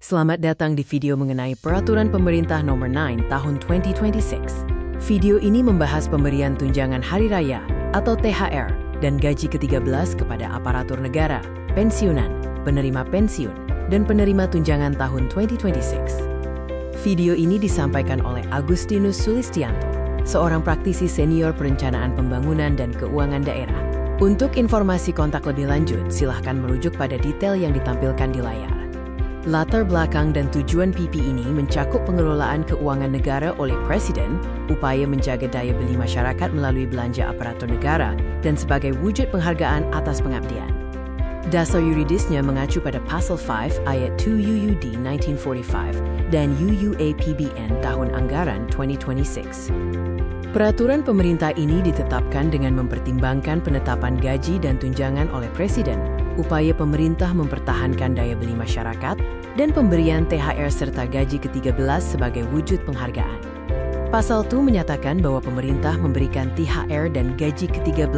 Selamat datang di video mengenai Peraturan Pemerintah Nomor 9 Tahun 2026. Video ini membahas pemberian tunjangan hari raya atau THR dan gaji ke-13 kepada aparatur negara, pensiunan, penerima pensiun, dan penerima tunjangan tahun 2026. Video ini disampaikan oleh Agustinus Sulistianto, seorang praktisi senior perencanaan pembangunan dan keuangan daerah. Untuk informasi kontak lebih lanjut, silahkan merujuk pada detail yang ditampilkan di layar. Latar belakang dan tujuan PP ini mencakup pengelolaan keuangan negara oleh Presiden, upaya menjaga daya beli masyarakat melalui belanja aparatur negara, dan sebagai wujud penghargaan atas pengabdian. Dasar yuridisnya mengacu pada Pasal 5 Ayat 2 UUD 1945 dan UUAPBN Tahun Anggaran 2026. Peraturan pemerintah ini ditetapkan dengan mempertimbangkan penetapan gaji dan tunjangan oleh Presiden, upaya pemerintah mempertahankan daya beli masyarakat, dan pemberian THR serta gaji ke-13 sebagai wujud penghargaan. Pasal 2 menyatakan bahwa pemerintah memberikan THR dan gaji ke-13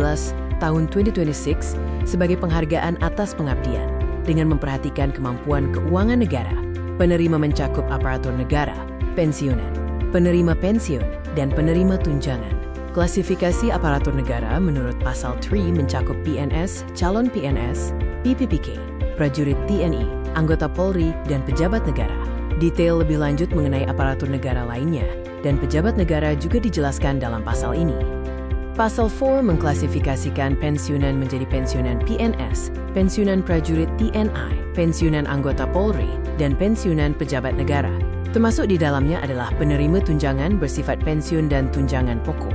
tahun 2026 sebagai penghargaan atas pengabdian, dengan memperhatikan kemampuan keuangan negara. Penerima mencakup aparatur negara, pensiunan, penerima pensiun, dan penerima tunjangan. Klasifikasi aparatur negara menurut Pasal 3 mencakup PNS, calon PNS, PPPK, prajurit TNI, anggota Polri, dan pejabat negara. Detail lebih lanjut mengenai aparatur negara lainnya dan pejabat negara juga dijelaskan dalam pasal ini. Pasal 4 mengklasifikasikan pensiunan menjadi pensiunan PNS, pensiunan prajurit TNI, pensiunan anggota Polri, dan pensiunan pejabat negara. Termasuk di dalamnya adalah penerima tunjangan bersifat pensiun dan tunjangan pokok.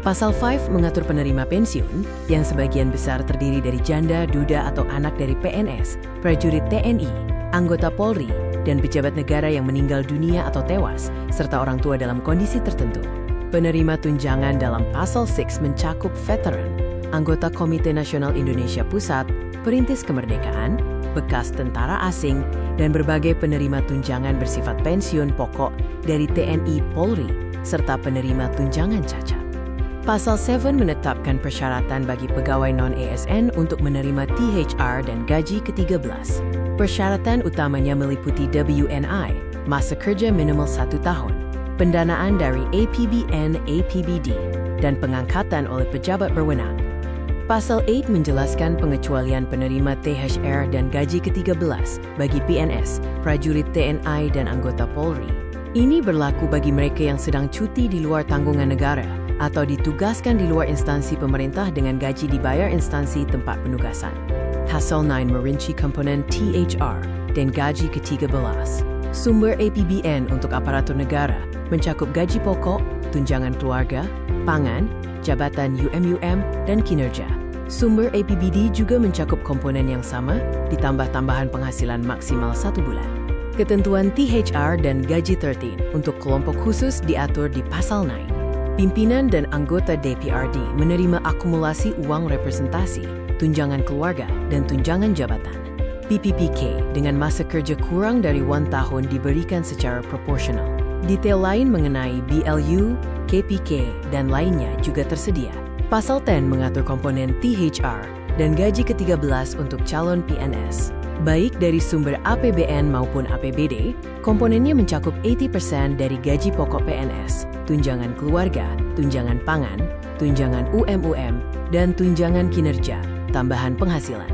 Pasal 5 mengatur penerima pensiun, yang sebagian besar terdiri dari janda, duda, atau anak dari PNS, prajurit TNI, anggota Polri, dan pejabat negara yang meninggal dunia atau tewas, serta orang tua dalam kondisi tertentu. Penerima tunjangan dalam Pasal 6 mencakup veteran, anggota Komite Nasional Indonesia Pusat, perintis kemerdekaan, bekas tentara asing, dan berbagai penerima tunjangan bersifat pensiun pokok dari TNI Polri, serta penerima tunjangan cacat. Pasal 7 menetapkan persyaratan bagi pegawai non-ASN untuk menerima THR dan gaji ke-13. Persyaratan utamanya meliputi WNI, masa kerja minimal 1 tahun, pendanaan dari APBN/APBD, dan pengangkatan oleh pejabat berwenang. Pasal 8 menjelaskan pengecualian penerima THR dan gaji ke-13 bagi PNS, prajurit TNI, dan anggota Polri. Ini berlaku bagi mereka yang sedang cuti di luar tanggungan negara atau ditugaskan di luar instansi pemerintah dengan gaji dibayar instansi tempat penugasan. Pasal 9 merinci komponen THR dan gaji ke-13. Sumber APBN untuk aparatur negara mencakup gaji pokok, tunjangan keluarga, pangan, jabatan UMUM, dan kinerja. Sumber APBD juga mencakup komponen yang sama, ditambah tambahan penghasilan maksimal 1 bulan. Ketentuan THR dan gaji 13 untuk kelompok khusus diatur di Pasal 9. Pimpinan dan anggota DPRD menerima akumulasi uang representasi, tunjangan keluarga, dan tunjangan jabatan. PPPK dengan masa kerja kurang dari 1 tahun diberikan secara proporsional. Detail lain mengenai BLU, KPK, dan lainnya juga tersedia. Pasal 10 mengatur komponen THR dan gaji ke-13 untuk calon PNS. Baik dari sumber APBN maupun APBD, komponennya mencakup 80% dari gaji pokok PNS, tunjangan keluarga, tunjangan pangan, tunjangan UMUM, dan tunjangan kinerja, tambahan penghasilan.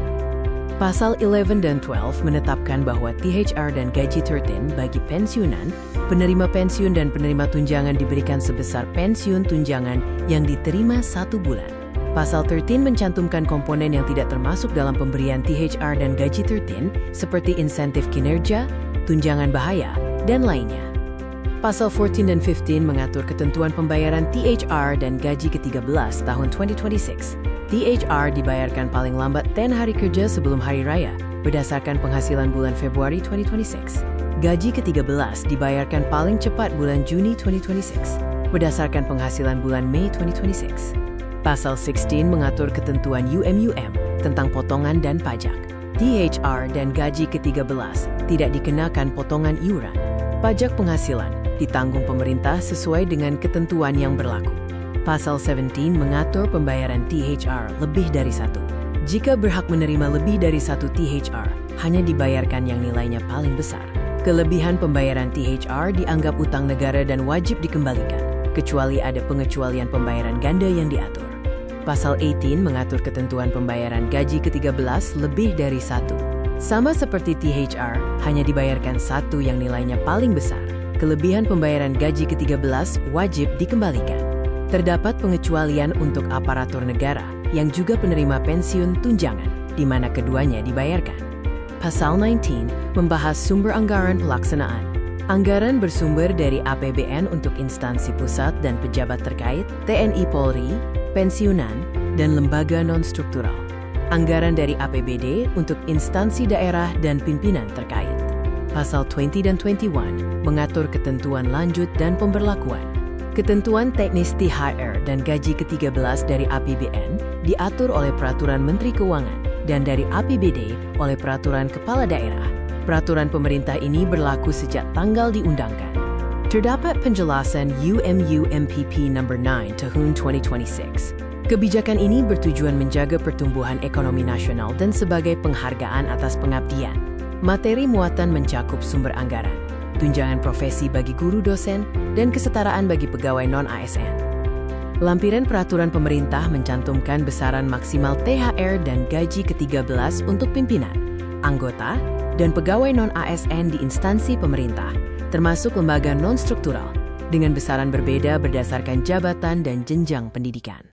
Pasal 11 dan 12 menetapkan bahwa THR dan gaji 13 bagi pensiunan, penerima pensiun dan penerima tunjangan diberikan sebesar pensiun tunjangan yang diterima 1 bulan. Pasal 13 mencantumkan komponen yang tidak termasuk dalam pemberian THR dan gaji 13 seperti insentif kinerja, tunjangan bahaya, dan lainnya. Pasal 14 dan 15 mengatur ketentuan pembayaran THR dan gaji ke-13 tahun 2026. THR dibayarkan paling lambat 10 hari kerja sebelum hari raya berdasarkan penghasilan bulan Februari 2026. Gaji ke-13 dibayarkan paling cepat bulan Juni 2026 berdasarkan penghasilan bulan Mei 2026. Pasal 16 mengatur ketentuan UMUM tentang potongan dan pajak. THR dan gaji ke-13 tidak dikenakan potongan iuran. Pajak penghasilan ditanggung pemerintah sesuai dengan ketentuan yang berlaku. Pasal 17 mengatur pembayaran THR lebih dari 1. Jika berhak menerima lebih dari 1 THR, hanya dibayarkan yang nilainya paling besar. Kelebihan pembayaran THR dianggap utang negara dan wajib dikembalikan, kecuali ada pengecualian pembayaran ganda yang diatur. Pasal 18 mengatur ketentuan pembayaran gaji ke-13 lebih dari satu. Sama seperti THR, hanya dibayarkan satu yang nilainya paling besar. Kelebihan pembayaran gaji ke-13 wajib dikembalikan. Terdapat pengecualian untuk aparatur negara yang juga penerima pensiun tunjangan, di mana keduanya dibayarkan. Pasal 19 membahas sumber anggaran pelaksanaan. Anggaran bersumber dari APBN untuk instansi pusat dan pejabat terkait, TNI Polri, pensiunan, dan lembaga non-struktural. Anggaran dari APBD untuk instansi daerah dan pimpinan terkait. Pasal 20 dan 21 mengatur ketentuan lanjut dan pemberlakuan. Ketentuan teknis THR dan gaji ke-13 dari APBN diatur oleh Peraturan Menteri Keuangan dan dari APBD oleh Peraturan Kepala Daerah. Peraturan pemerintah ini berlaku sejak tanggal diundangkan. Terdapat penjelasan UMU MPP No. 9 Tahun 2026. Kebijakan ini bertujuan menjaga pertumbuhan ekonomi nasional dan sebagai penghargaan atas pengabdian. Materi muatan mencakup sumber anggaran, tunjangan profesi bagi guru dosen, dan kesetaraan bagi pegawai non-ASN. Lampiran peraturan pemerintah mencantumkan besaran maksimal THR dan gaji ke-13 untuk pimpinan, anggota, dan pegawai non-ASN di instansi pemerintah, termasuk lembaga non-struktural, dengan besaran berbeda berdasarkan jabatan dan jenjang pendidikan.